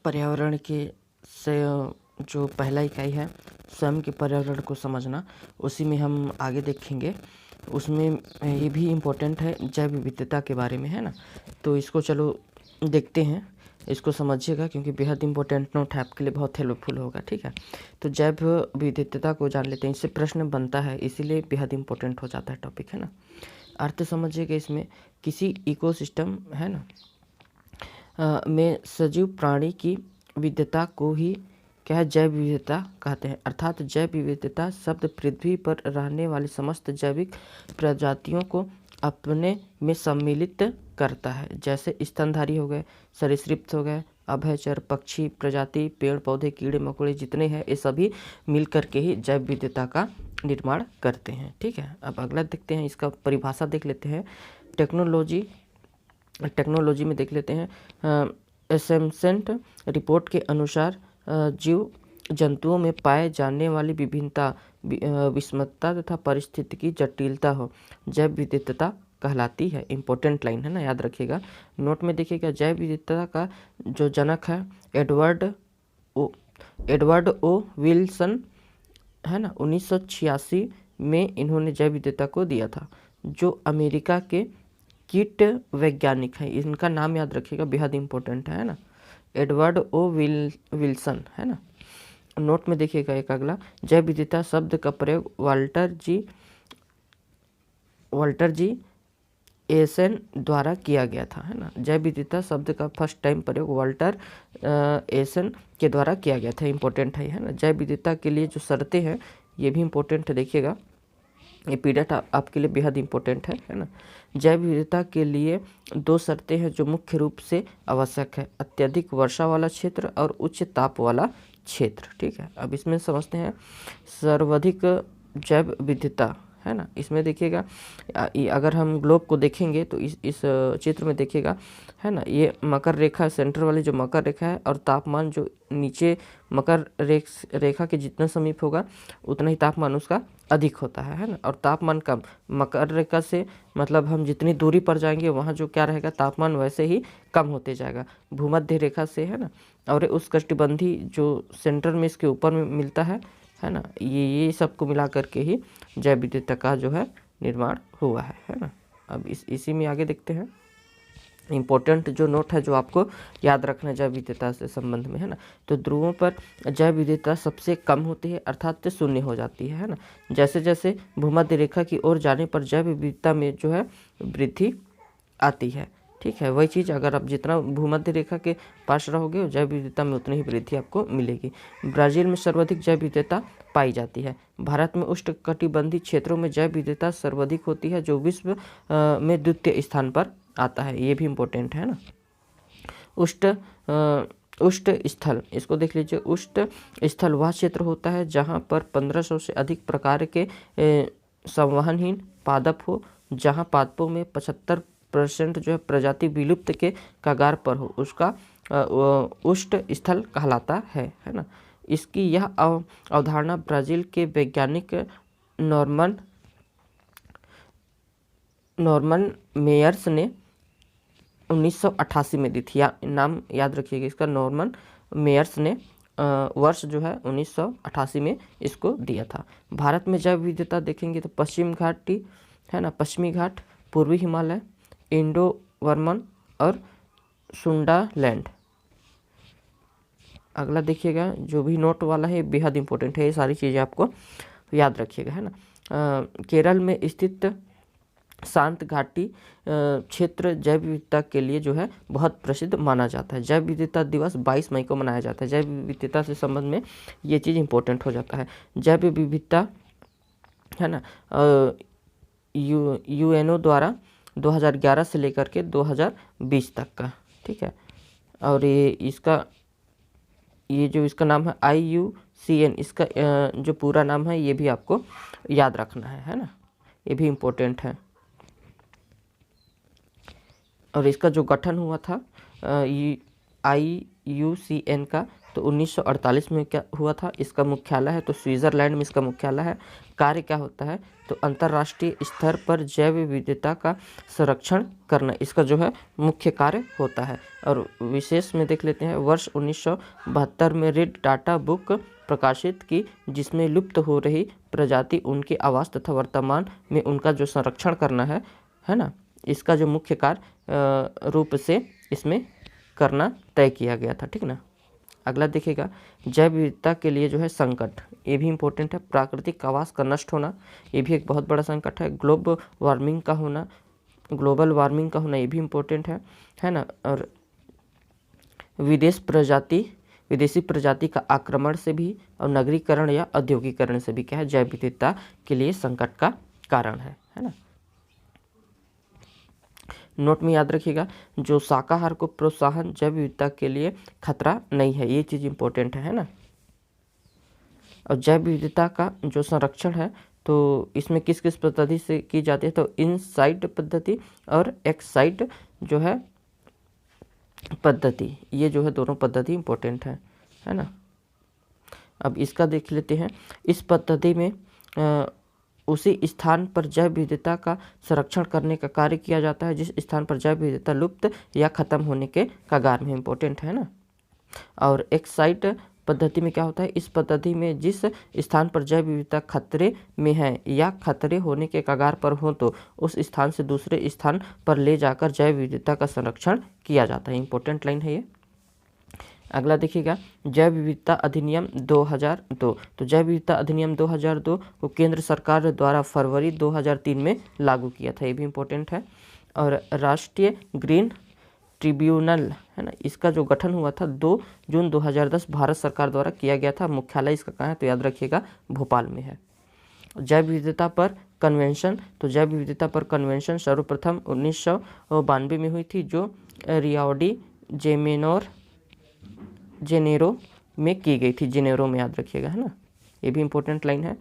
पर्यावरण के से जो पहला इकाई है स्वयं के पर्यावरण को समझना, उसी में हम आगे देखेंगे। उसमें ये भी इम्पोर्टेंट है जैव विविधता के बारे में, है ना। तो इसको चलो देखते हैं, इसको समझिएगा क्योंकि बेहद इम्पोर्टेंट नोट है आपके लिए, बहुत हेल्पफुल होगा। ठीक है, तो जैव विविधता को जान लेते हैं, इससे प्रश्न बनता है, इसीलिए बेहद इम्पोर्टेंट हो जाता है टॉपिक, है ना। अर्थ समझिएगा, इसमें किसी इकोसिस्टम, है ना, में सजीव प्राणी की विविधता को ही क्या है, जैव विविधता कहते हैं। अर्थात जैव विविधता शब्द पृथ्वी पर रहने वाली समस्त जैविक प्रजातियों को अपने में सम्मिलित करता है। जैसे स्तनधारी हो गए, सरीसृप हो गए, अभयचर, पक्षी प्रजाति, पेड़ पौधे, कीड़े मकोड़े जितने हैं, ये सभी मिल करके ही जैव विविधता का निर्माण करते हैं। ठीक है, अब अगला देखते हैं, इसका परिभाषा देख लेते हैं। टेक्नोलॉजी में देख लेते हैं। एसेम्सेंट रिपोर्ट के अनुसार जीव जंतुओं में पाए जाने वाली विभिन्नता, विषमता तथा परिस्थितिकी जटिलता हो जैव विविधता कहलाती है। इम्पोर्टेंट लाइन है ना, याद रखिएगा। नोट में देखिएगा, जैव विविधता का जो जनक है एडवर्ड ओ विल्सन, है ना। 1986 में इन्होंने जैव विविधता को दिया था। जो अमेरिका के कीट वैज्ञानिक हैं, इनका नाम याद रखिएगा, बेहद इंपॉर्टेंट है ना, एडवर्ड ओ विल्सन, है ना। नोट में देखिएगा एक अगला, जैव विविधता शब्द का प्रयोग वाल्टर जी एसन द्वारा किया गया था, है ना। जैव विविधता शब्द का फर्स्ट टाइम प्रयोग वाल्टर एसन के द्वारा किया गया था। इंपॉर्टेंट है ना। जैव विविधता के लिए जो शर्तें हैं ये भी इंपॉर्टेंट है, देखिएगा, ये पीरियड आपके लिए बेहद इंपॉर्टेंट है ना। जैव विविधता के लिए दो शर्तें हैं जो मुख्य रूप से आवश्यक है, अत्यधिक वर्षा वाला क्षेत्र और उच्च ताप वाला क्षेत्र। ठीक है, अब इसमें समझते हैं सर्वाधिक जैव विविधता, है ना। इसमें देखिएगा, अगर हम ग्लोब को देखेंगे तो इस चित्र में देखिएगा, है ना, ये मकर रेखा, सेंटर वाली जो मकर रेखा है, और तापमान जो नीचे मकर रेखा के जितना समीप होगा उतना ही तापमान उसका अधिक होता है ना। और तापमान कम मकर रेखा से, मतलब हम जितनी दूरी पर जाएंगे वहाँ जो क्या रहेगा, तापमान वैसे ही कम होते जाएगा भूमध्य रेखा से, है ना। और उस कटिबंधी जो सेंटर में इसके ऊपर में मिलता है ना, ये सबको मिला करके ही जैव विविधता का जो है निर्माण हुआ है ना। अब इसी में आगे देखते हैं, इम्पोर्टेंट जो नोट है जो आपको याद रखना जैव विविधता से संबंध में, है ना। तो ध्रुवों पर जैव विविधता सबसे कम होती है, अर्थात शून्य हो जाती है ना। जैसे जैसे भूमध्य रेखा की ओर जाने पर जैव विविधता में जो है वृद्धि आती है। ठीक है, वही चीज़ अगर आप जितना भूमध्य रेखा के पास रहोगे जैव विविधता में उतनी ही वृद्धि आपको मिलेगी। ब्राज़ील में सर्वाधिक जैव विविधता पाई जाती है। भारत में उष्णकटिबंधीय क्षेत्रों में जैव विविधता सर्वाधिक होती है, जो विश्व में द्वितीय स्थान पर आता है। ये भी इम्पोर्टेंट है ना। उष्ण स्थल, इसको देख लीजिए। उष्ण स्थल वह क्षेत्र होता है जहाँ पर 1500 से अधिक प्रकार के संवहनहीन पादप हो, जहाँ पादपों में 75% जो है प्रजाति विलुप्त के कगार पर हो, उसका उष्ण स्थल कहलाता है ना। इसकी यह अवधारणा ब्राज़ील के वैज्ञानिक नॉर्मन मेयर्स ने 1988 में दी थी। नाम याद रखिएगा इसका, नॉर्मन मेयर्स ने वर्ष जो है 1988 में इसको दिया था। भारत में जैव विविधता देखेंगे तो पश्चिम घाटी, है ना, पश्चिमी घाट, पूर्वी हिमालय, इंडो बर्मन और सुंडालैंड। अगला देखिएगा, जो भी नोट वाला है बेहद इंपॉर्टेंट है, ये सारी चीज़ें आपको याद रखिएगा, है ना। केरल में स्थित शांत घाटी क्षेत्र जैव विविधता के लिए जो है बहुत प्रसिद्ध माना जाता है। जैव विविधता दिवस 22 मई को मनाया जाता है। जैव विविधता से संबंध में ये चीज़ इंपॉर्टेंट हो जाता है। जैव विविधता, है ना, यूएनओ द्वारा 2011 से लेकर के 2020 तक का, ठीक है। और ये जो इसका नाम है IUCN, इसका जो पूरा नाम है ये भी आपको याद रखना है ना, ये भी इम्पोर्टेंट है। और इसका जो गठन हुआ था IUCN का, तो 1948 में क्या हुआ था, इसका मुख्यालय है तो स्विट्ज़रलैंड में इसका मुख्यालय है। कार्य क्या होता है, तो अंतर्राष्ट्रीय स्तर पर जैव विविधता का संरक्षण करना इसका जो है मुख्य कार्य होता है। और विशेष में देख लेते हैं, वर्ष 1972 में रेड डाटा बुक प्रकाशित की, जिसमें लुप्त हो रही प्रजाति, उनके आवास तथा वर्तमान में उनका जो संरक्षण करना है ना, इसका जो मुख्य कार्य रूप से इसमें करना तय किया गया था। ठीक ना। अगला देखिएगा, जैव विविधता के लिए जो है संकट, ये भी इम्पोर्टेंट है। प्राकृतिक आवास का नष्ट होना, ये भी एक बहुत बड़ा संकट है। ग्लोबल वार्मिंग का होना ये भी इम्पोर्टेंट है ना। और विदेशी प्रजाति का आक्रमण से भी, और नगरीकरण या औद्योगिकरण से भी क्या है, जैव विविधता के लिए संकट का कारण है ना। नोट में याद रखिएगा, जो शाकाहार को प्रोत्साहन जैव विविधता के लिए खतरा नहीं है, ये चीज़ इम्पोर्टेंट है ना। और जैव विविधता का जो संरक्षण है तो इसमें किस किस पद्धति से की जाती है, तो इनसाइड पद्धति और एक्साइड जो है पद्धति, ये जो है दोनों पद्धति इम्पोर्टेंट है ना। अब इसका देख लेते हैं। इस पद्धति में उसी स्थान पर जैव विविधता का संरक्षण करने का कार्य किया जाता है जिस स्थान पर जैव विविधता लुप्त या खत्म होने के कगार में, इम्पोर्टेंट है ना। और एक्साइड पद्धति में क्या होता है, इस पद्धति में जिस स्थान पर जैव विविधता खतरे में है या खतरे होने के कगार पर हो, तो उस स्थान से दूसरे स्थान पर ले जाकर जैव विविधता का संरक्षण किया जाता है। इम्पोर्टेंट लाइन है ये। अगला देखिएगा, जैव विविधता अधिनियम 2002। तो जैव विविधता अधिनियम 2002 को केंद्र सरकार द्वारा फरवरी 2003 में लागू किया था, ये भी इम्पोर्टेंट है। और राष्ट्रीय ग्रीन ट्रिब्यूनल है ना, इसका जो गठन हुआ था 2 जून 2010 भारत सरकार द्वारा किया गया था। मुख्यालय इसका कहाँ है, तो याद रखिएगा भोपाल में है। जैव विविधता पर कन्वेंशन, तो जैव विविधता पर कन्वेंशन सर्वप्रथम 1992 में हुई थी, जो रियो डी जेनेरो में की गई थी। जेनेरो में याद रखिएगा, है ना, ये भी इम्पोर्टेंट लाइन है।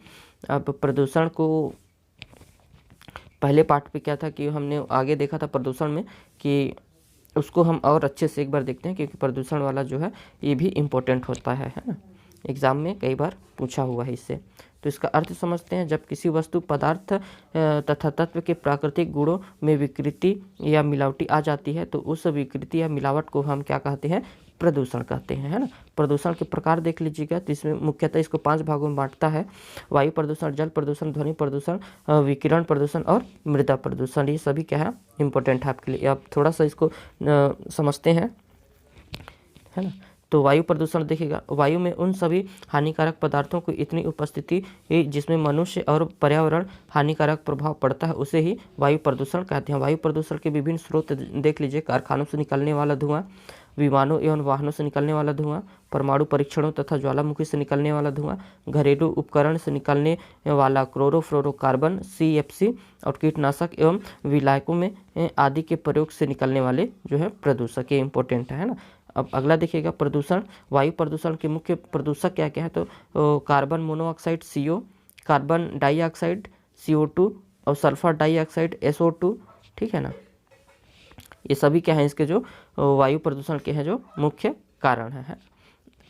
अब प्रदूषण को पहले पार्ट पे क्या था कि हमने आगे देखा था प्रदूषण में, कि उसको हम और अच्छे से एक बार देखते हैं, क्योंकि प्रदूषण वाला जो है ये भी इम्पोर्टेंट होता है ना, एग्जाम में कई बार पूछा हुआ है इससे। तो इसका अर्थ समझते हैं, जब किसी वस्तु, पदार्थ तथा तत्व के प्राकृतिक गुणों में विकृति या मिलावटी आ जाती है, तो उस विकृति या मिलावट को हम क्या कहते हैं, प्रदूषण कहते हैं, है ना। प्रदूषण के प्रकार देख लीजिएगा, तो इसमें मुख्यतः इसको 5 भागों में बांटता है। वायु प्रदूषण, जल प्रदूषण, ध्वनि प्रदूषण, विकिरण प्रदूषण और मृदा प्रदूषण। ये सभी क्या है, इम्पोर्टेंट है आपके लिए। आप थोड़ा सा इसको समझते हैं, है ना। तो वायु प्रदूषण देखिएगा, वायु में उन सभी हानिकारक पदार्थों की इतनी उपस्थिति जिसमें मनुष्य और पर्यावरण हानिकारक प्रभाव पड़ता है, उसे ही वायु प्रदूषण कहते हैं। वायु प्रदूषण के विभिन्न स्रोत देख लीजिए, कारखानों से निकलने वाला धुआं, विमानों एवं वाहनों से निकलने वाला धुआं, परमाणु परीक्षणों तथा ज्वालामुखी से निकलने वाला धुआं, घरेलू उपकरण से निकलने वाला क्लोरोफ्लोरोकार्बन CFC, और कीटनाशक एवं विलायकों में आदि के प्रयोग से निकलने वाले जो है प्रदूषक, ये इंपॉर्टेंट है ना। अब अगला देखिएगा, प्रदूषण, वायु प्रदूषण के मुख्य प्रदूषक क्या क्या है, तो carbon monoxide CO, carbon dioxide CO2 और सल्फर डाइऑक्साइड SO2, ठीक है ना। ये सभी क्या है, इसके जो वायु प्रदूषण के हैं जो मुख्य कारण है।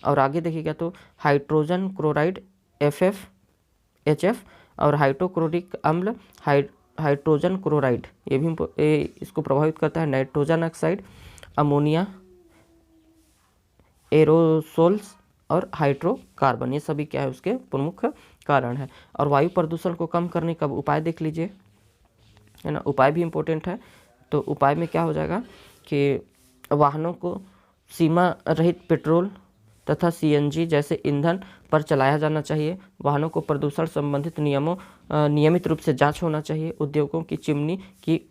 और आगे देखिएगा, तो हाइड्रोजन क्लोराइड HF और हाइड्रोक्लोरिक अम्ल हाइड्रोजन क्लोराइड, ये भी इसको प्रभावित करता है। नाइट्रोजन ऑक्साइड, अमोनिया, एरोसोल्स और हाइड्रोकार्बन, ये सभी क्या है उसके प्रमुख कारण है। और वायु प्रदूषण को कम करने का उपाय देख लीजिए, है ना। उपाय भी इम्पोर्टेंट है। तो उपाय में क्या हो जाएगा कि वाहनों को सीमा रहित पेट्रोल तथा CNG जैसे ईंधन पर चलाया जाना चाहिए। वाहनों को प्रदूषण संबंधित नियमित रूप से जांच होना चाहिए। उद्योगों की चिमनी की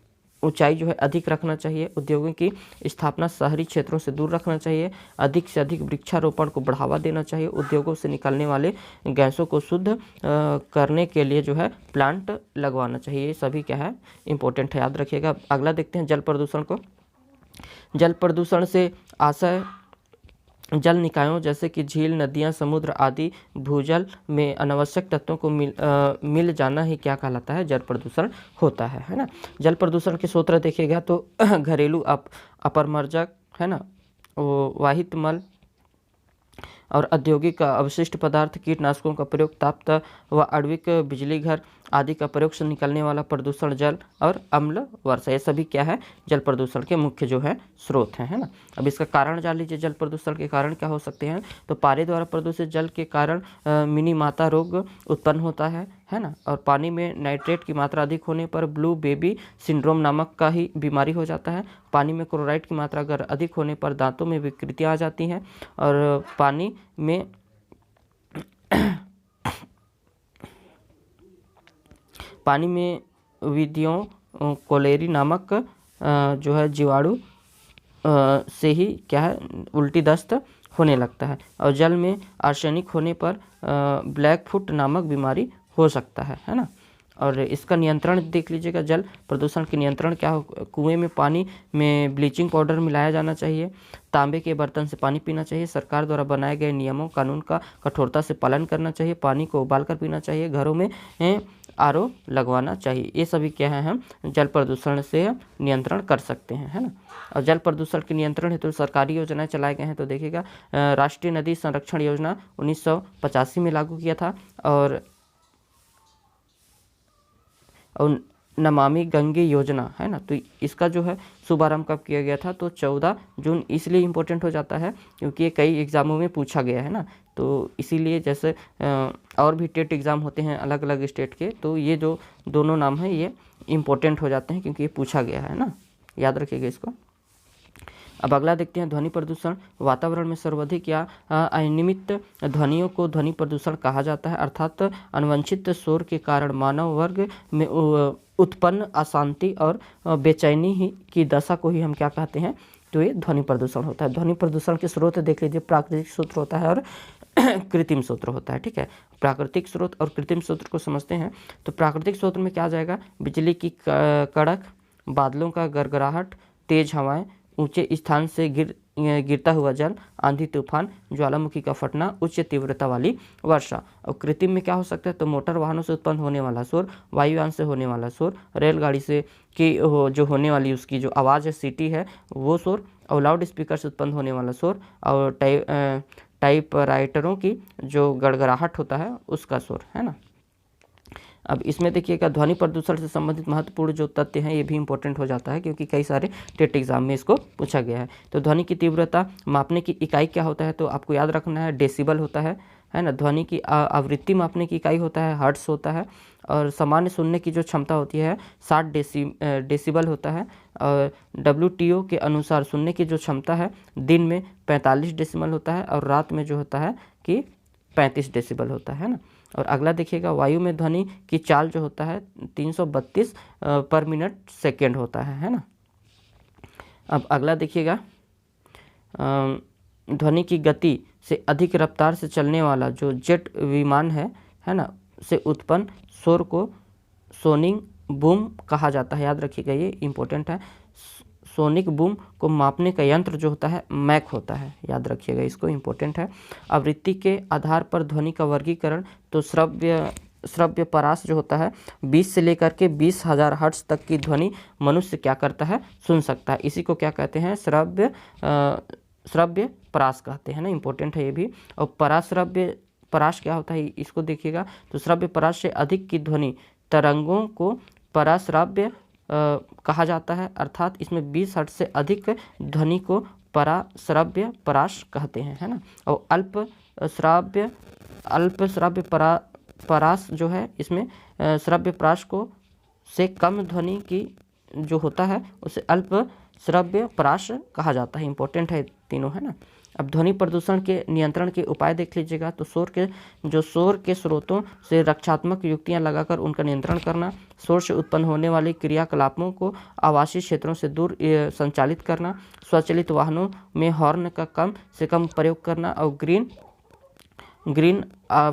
ऊंचाई जो है अधिक रखना चाहिए। उद्योगों की स्थापना शहरी क्षेत्रों से दूर रखना चाहिए। अधिक से अधिक वृक्षारोपण को बढ़ावा देना चाहिए। उद्योगों से निकलने वाले गैसों को शुद्ध करने के लिए जो है प्लांट लगवाना चाहिए। ये सभी क्या है, इंपॉर्टेंट है, याद रखिएगा। अगला देखते हैं जल प्रदूषण को। जल प्रदूषण से आशय जल निकायों जैसे कि झील, नदियाँ, समुद्र आदि भूजल में अनावश्यक तत्वों को मिल जाना ही क्या कहलाता है, जल प्रदूषण होता है ना। जल प्रदूषण के स्रोत देखिएगा तो घरेलू अपरमर्जक, है ना, वाहित मल, और औद्योगिक अवशिष्ट पदार्थ, कीटनाशकों का प्रयोग, ताप व आणविक बिजली घर आदि का प्रयोग से निकलने वाला प्रदूषण, जल और अम्ल वर्षा, ये सभी क्या है, जल प्रदूषण के मुख्य जो है स्रोत हैं, है ना। अब इसका कारण जान लीजिए, जल प्रदूषण के कारण क्या हो सकते हैं। तो पारे द्वारा प्रदूषित जल के कारण मिनीमाता रोग उत्पन्न होता है ना। और पानी में नाइट्रेट की मात्रा अधिक होने पर ब्लू बेबी सिंड्रोम नामक का ही बीमारी हो जाता है। पानी में क्लोराइड की मात्रा अगर अधिक होने पर दांतों में विकृतियाँ आ जाती हैं। और पानी में विधियों कोलेरी नामक जो है जीवाणु से ही क्या है, उल्टी दस्त होने लगता है। और जल में आर्सेनिक होने पर ब्लैक फुट नामक बीमारी हो सकता है ना। और इसका नियंत्रण देख लीजिएगा, जल प्रदूषण के नियंत्रण क्या हो, कुएं में पानी में ब्लीचिंग पाउडर मिलाया जाना चाहिए, तांबे के बर्तन से पानी पीना चाहिए, सरकार द्वारा बनाए गए नियमों कानून का कठोरता से पालन करना चाहिए, पानी को उबाल कर पीना चाहिए, घरों में आरओ लगवाना चाहिए। ये सभी क्या है, हम जल प्रदूषण से नियंत्रण कर सकते हैं, है ना। और जल प्रदूषण के नियंत्रण हेतु सरकारी योजनाएं चलाए गए हैं। तो देखिएगा, राष्ट्रीय नदी संरक्षण योजना 1985 में लागू किया था। और नमामि गंगे योजना, है ना, तो इसका जो है शुभारंभ कब किया गया था, तो 14 जून। इसलिए इम्पोर्टेंट हो जाता है क्योंकि ये कई एग्ज़ामों में पूछा गया है ना। तो इसीलिए जैसे और भी टेट एग्ज़ाम होते हैं अलग अलग स्टेट के, तो ये जो दोनों नाम हैं ये इम्पोर्टेंट हो जाते हैं क्योंकि ये पूछा गया है ना, याद रखिएगा इसको। अब अगला देखते हैं, ध्वनि प्रदूषण। वातावरण में सर्वाधिक या अनियमित ध्वनियों को ध्वनि प्रदूषण कहा जाता है, अर्थात अनुवांछित शोर के कारण मानव वर्ग में उत्पन्न अशांति और बेचैनी ही की दशा को ही हम क्या कहते हैं, तो ये ध्वनि प्रदूषण होता है। ध्वनि प्रदूषण के स्रोत देख लीजिए, प्राकृतिक स्रोत होता है और कृत्रिम स्रोत होता है, ठीक है। प्राकृतिक स्रोत और कृत्रिम स्रोत को समझते हैं। तो प्राकृतिक स्रोत में क्या आ जाएगा, बिजली की कड़क, बादलों का गड़गड़ाहट, तेज हवाएं, ऊंचे स्थान से गिरता हुआ जल, आंधी तूफान, ज्वालामुखी का फटना, उच्च तीव्रता वाली वर्षा। और कृत्रिम में क्या हो सकता है, तो मोटर वाहनों से उत्पन्न होने वाला शोर, वायुयान से होने वाला शोर, रेलगाड़ी से जो होने वाली उसकी जो आवाज़ है, सीटी है, वो शोर, और लाउड स्पीकर से उत्पन्न होने वाला शोर, और टाइपराइटरों की जो गड़गड़ाहट होता है उसका शोर, है ना। अब इसमें देखिएगा, ध्वनि प्रदूषण से संबंधित महत्वपूर्ण जो तथ्य हैं ये भी इंपॉर्टेंट हो जाता है क्योंकि कई सारे टेट एग्जाम में इसको पूछा गया है। तो ध्वनि की तीव्रता मापने की इकाई क्या होता है, तो आपको याद रखना है, डेसिबल होता है ना। ध्वनि की आवृत्ति मापने की इकाई होता है, हर्ट्स होता है। और सामान्य सुनने की जो क्षमता होती है 60 डेसिबल होता है। और WTO के अनुसार सुनने की जो क्षमता है दिन में 45 डेसिबल होता है और रात में जो होता है कि 35 डेसिबल होता है ना। और अगला देखिएगा, वायु में ध्वनि की चाल जो होता है 332 पर मिनट सेकेंड होता है ना। अब अगला देखिएगा, ध्वनि की गति से अधिक रफ्तार से चलने वाला जो जेट विमान है ना, से उत्पन्न शोर को सोनिक बूम कहा जाता है। याद रखिएगा, ये इंपॉर्टेंट है। सोनिक बूम को मापने का यंत्र जो होता है मैक होता है, याद रखिएगा इसको, इंपॉर्टेंट है। आवृत्ति के आधार पर ध्वनि का वर्गीकरण, तो श्रव्य परास जो होता है 20 से लेकर के 20,000 हर्ट्ज तक की ध्वनि मनुष्य क्या करता है, सुन सकता है। इसी को क्या कहते हैं, श्रव्य परास कहते हैं ना, इंपॉर्टेंट है ये भी। और पराश्रव्य परास क्या होता है इसको देखिएगा, तो श्रव्य परास से अधिक की ध्वनि तरंगों को पराश्रव्य कहा जाता है, अर्थात इसमें 20 हर्ट्ज से अधिक ध्वनि को पराश्रव्य परास कहते हैं, है ना। और अल्प श्राव्य परास जो है, इसमें श्रव्य परास को से कम ध्वनि की जो होता है उसे अल्प श्रव्य परास कहा जाता है। इंपॉर्टेंट है तीनों, है ना। अब ध्वनि प्रदूषण के नियंत्रण के उपाय देख लीजिएगा, तो शोर के स्रोतों से रक्षात्मक युक्तियां लगाकर उनका नियंत्रण करना, शोर से उत्पन्न होने वाले क्रियाकलापों को आवासीय क्षेत्रों से दूर संचालित करना, स्वचालित वाहनों में हॉर्न का कम से कम प्रयोग करना, और ग्रीन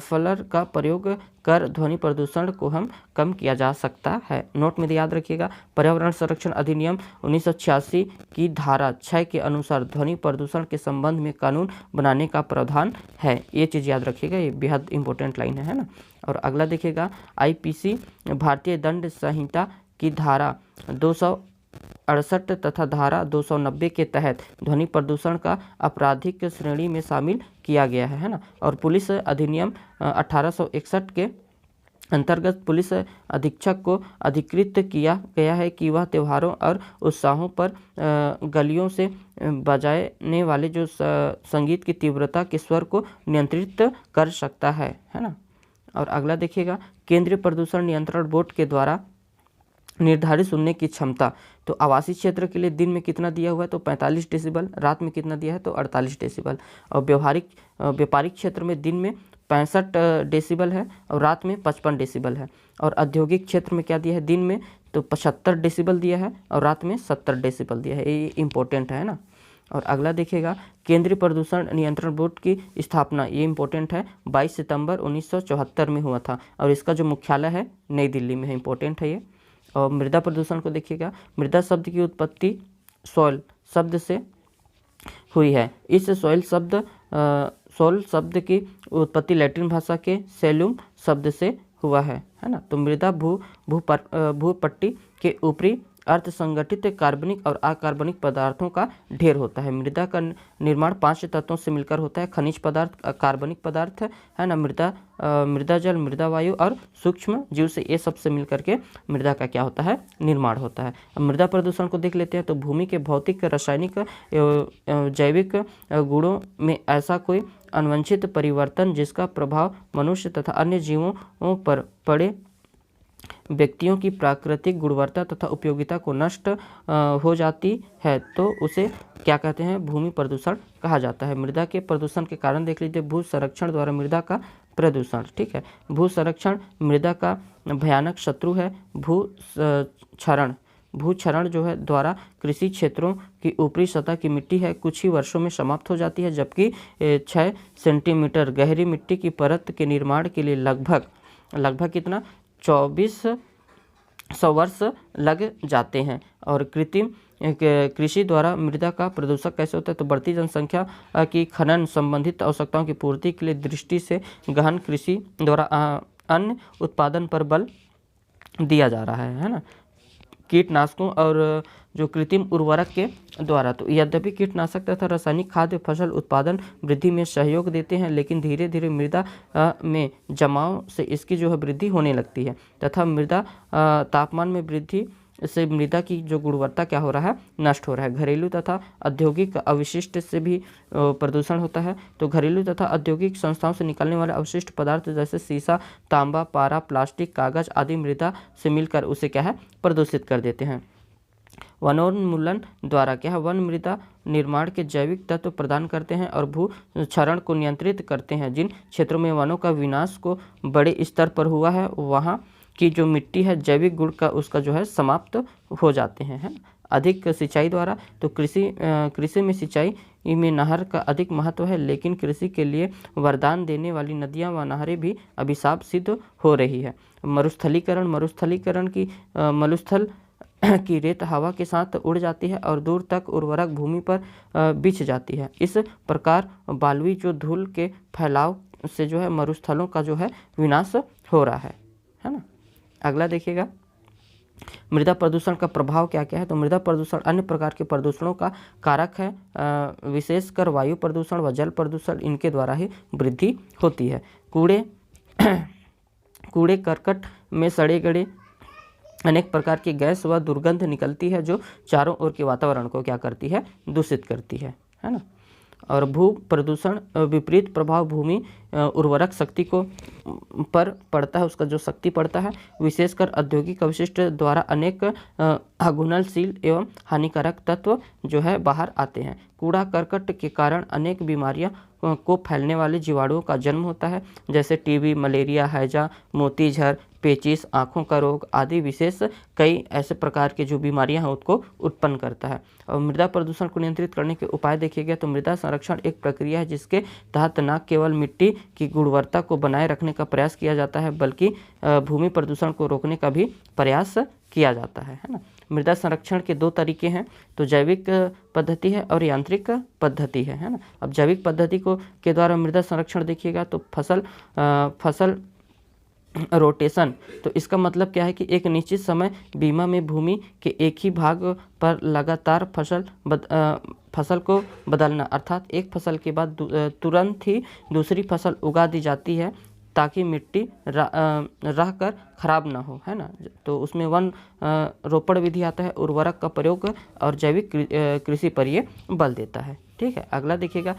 फ्लर का प्रयोग कर ध्वनि प्रदूषण को हम कम किया जा सकता है। नोट में याद रखिएगा, पर्यावरण संरक्षण अधिनियम 1986 की धारा 6 के अनुसार ध्वनि प्रदूषण के संबंध में कानून बनाने का प्रावधान है। ये चीज़ याद रखिएगा, ये बेहद इंपॉर्टेंट लाइन है ना। और अगला देखिएगा, IPC भारतीय दंड संहिता की धारा 68 तथा धारा 290 के तहत ध्वनि प्रदूषण का आपराधिक श्रेणी में शामिल किया गया है ना। और पुलिस अधिनियम 1861 के अंतर्गत पुलिस अधीक्षक को अधिकृत किया गया है कि वह त्योहारों और उत्सवों पर गलियों से बजाने वाले जो संगीत की तीव्रता के स्वर को नियंत्रित कर सकता है ना। और अगला देखिएगा, केंद्रीय प्रदूषण नियंत्रण बोर्ड के द्वारा निर्धारित सुनने की क्षमता। तो आवासीय क्षेत्र के लिए दिन में कितना दिया हुआ है, तो 45 डेसिबल, रात में कितना दिया है, तो 48 डेसिबल। और व्यापारिक क्षेत्र में दिन में 65 डेसिबल है और रात में 55 डेसिबल है। और औद्योगिक क्षेत्र में क्या दिया है, दिन में तो 75 डेसिबल दिया है और रात में 70 डेसिबल दिया है। ये इंपॉर्टेंट है ना। और अगला देखिएगा, केंद्रीय प्रदूषण नियंत्रण बोर्ड की स्थापना, ये इंपॉर्टेंट है, 22 सितंबर 1974 में हुआ था और इसका जो मुख्यालय है नई दिल्ली में है। इंपॉर्टेंट है ये। और मृदा प्रदूषण को देखिएगा, मृदा शब्द की उत्पत्ति सॉइल शब्द से हुई है। इस सॉइल शब्द की उत्पत्ति लैटिन भाषा के सेलुम शब्द से हुआ है ना। तो मृदा भूपट्टी के ऊपरी अर्ध संगठित कार्बनिक और अकार्बनिक पदार्थों का ढेर होता है। मृदा का निर्माण 5 तत्वों से मिलकर होता है, खनिज पदार्थ, कार्बनिक पदार्थ है ना, मृदा जल, मृदा वायु और सूक्ष्म जीव से ये सब से मिलकर के मृदा का क्या होता है, निर्माण होता है। अब मृदा प्रदूषण को देख लेते हैं। तो भूमि के भौतिक, रासायनिक, जैविक गुणों में ऐसा कोई अनुवांछित परिवर्तन जिसका प्रभाव मनुष्य तथा अन्य जीवों पर पड़े, व्यक्तियों की प्राकृतिक गुणवत्ता तथा उपयोगिता को नष्ट हो जाती है, तो उसे क्या कहते हैं, भूमि प्रदूषण कहा जाता है। मृदा के प्रदूषण के कारण देख लीजिए, भू संरक्षण द्वारा मृदा का प्रदूषण, ठीक है। भू संरक्षण मृदा का भयानक शत्रु है। भूक्षरण जो है द्वारा कृषि क्षेत्रों की ऊपरी सतह की मिट्टी है कुछ ही वर्षों में समाप्त हो जाती है, जबकि 6 सेंटीमीटर गहरी मिट्टी की परत के निर्माण के लिए लगभग कितना 2400 वर्ष लग जाते हैं। और कृत्रिम कृषि द्वारा मृदा का प्रदूषक कैसे होता है, तो बढ़ती जनसंख्या की खनन संबंधित आवश्यकताओं की पूर्ति के लिए दृष्टि से गहन कृषि द्वारा अन्न उत्पादन पर बल दिया जा रहा है ना। कीटनाशकों और जो कृत्रिम उर्वरक के द्वारा, तो यद्यपि कीटनाशक तथा रासायनिक खाद्य फसल उत्पादन वृद्धि में सहयोग देते हैं, लेकिन धीरे धीरे मृदा में जमाव से इसकी जो है वृद्धि होने लगती है तथा मृदा तापमान में वृद्धि से मृदा की जो गुणवत्ता क्या हो रहा है, नष्ट हो रहा है। घरेलू तथा औद्योगिक अवशिष्ट से भी प्रदूषण होता है। तो घरेलू तथा औद्योगिक संस्थाओं से निकलने वाले अवशिष्ट पदार्थ जैसे सीसा, तांबा, पारा, प्लास्टिक, कागज आदि मृदा से मिलकर उसे क्या है, प्रदूषित कर देते हैं। वनोन्मूलन द्वारा क्या है, वन मृदा निर्माण के जैविक तत्व प्रदान करते हैं और भू क्षरण को नियंत्रित करते हैं। जिन क्षेत्रों में वनों का विनाश को बड़े स्तर पर हुआ है, वहाँ की जो मिट्टी है जैविक गुण का उसका जो है समाप्त हो जाते हैं, है। अधिक सिंचाई द्वारा, तो कृषि में सिंचाई में नहर का अधिक महत्व है, लेकिन कृषि के लिए वरदान देने वाली नदियां व नहरें भी अभिशाप सिद्ध हो रही है। मरुस्थलीकरण की रेत हवा के साथ उड़ जाती है और दूर तक उर्वरक भूमि पर बिछ जाती है। इस प्रकार बालुई जो धूल के फैलाव से जो है मरुस्थलों का जो है विनाश हो रहा है ना। अगला देखिएगा, मृदा प्रदूषण का प्रभाव क्या क्या है। तो मृदा प्रदूषण अन्य प्रकार के प्रदूषणों का कारक है, विशेषकर वायु प्रदूषण व जल प्रदूषण, इनके द्वारा ही वृद्धि होती है। कूड़े करकट में सड़े गड़े अनेक प्रकार की गैस व दुर्गंध निकलती है जो चारों ओर के वातावरण को क्या करती है, दूषित करती है ना। और भू प्रदूषण विपरीत प्रभाव भूमि उर्वरक शक्ति को पर पड़ता है, उसका जो शक्ति पड़ता है, विशेषकर औद्योगिक अवशिष्ट द्वारा अनेक अघुलनशील एवं हानिकारक तत्व जो है बाहर आते हैं। कूड़ा करकट के कारण अनेक बीमारियां को फैलने वाले जीवाणुओं का जन्म होता है, जैसे टीबी, मलेरिया, हैजा, मोतीझर, पेचिस, आँखों का रोग आदि विशेष कई ऐसे प्रकार के जो बीमारियां हैं उसको उत्पन्न करता है। और मृदा प्रदूषण को नियंत्रित करने के उपाय देखिएगा, तो मृदा संरक्षण एक प्रक्रिया है जिसके तहत न केवल मिट्टी की गुणवत्ता को बनाए रखने का प्रयास किया जाता है, बल्कि भूमि प्रदूषण को रोकने का भी प्रयास किया जाता है ना। मृदा संरक्षण के 2 तरीके हैं, तो जैविक पद्धति है और यांत्रिक पद्धति है ना। अब जैविक पद्धति के द्वारा मृदा संरक्षण देखिएगा, तो फसल रोटेशन, तो इसका मतलब क्या है कि एक निश्चित समय बीमा में भूमि के एक ही भाग पर लगातार फसल को बदलना, अर्थात एक फसल के बाद तुरंत ही दूसरी फसल उगा दी जाती है ताकि मिट्टी रह कर खराब ना हो, है ना। तो उसमें वन रोपण विधि आता है, उर्वरक का प्रयोग और जैविक कृषि पर ये बल देता है। ठीक है, अगला देखिएगा